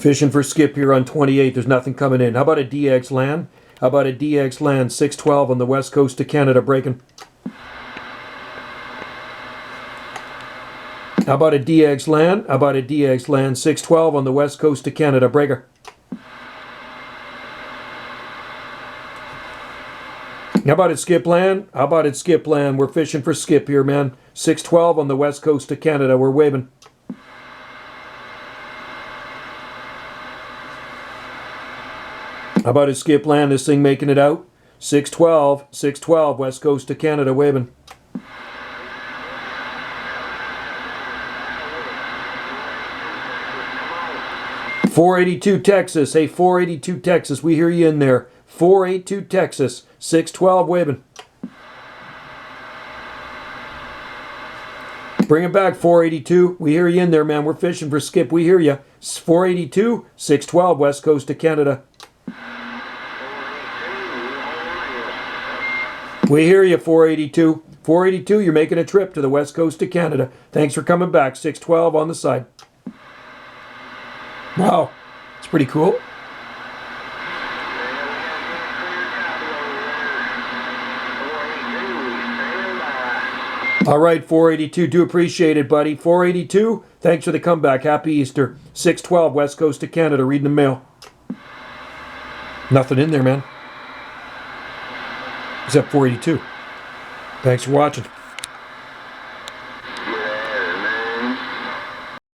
Fishing for skip here on 28. There's nothing coming in. How about a DX land? How about a DX land? 612 on the west coast of Canada breaking. How about a DX land? How about a DX land? 612 on the west coast of Canada breaker. How about it skip land? How about it skip land? We're fishing for skip here, man. 612 on the west coast of Canada. We're waving. How about it skip land? This thing making it out. 612 west coast of Canada waving. .482 Texas. Hey, 482 Texas. We hear you in there. 482 Texas. 612 waving. Bring it back, 482. We hear you in there, man. We're fishing for skip. We hear you. 482, 612, west coast of Canada. We hear you, 482. 482, you're making a trip to the west coast of Canada. Thanks for coming back. 612 on the side. Wow, it's pretty cool. All right, 482, do appreciate it, buddy. 482, thanks for the comeback. Happy Easter. 612, west coast of Canada, reading the mail. Nothing in there, man. Except 482. Thanks for watching.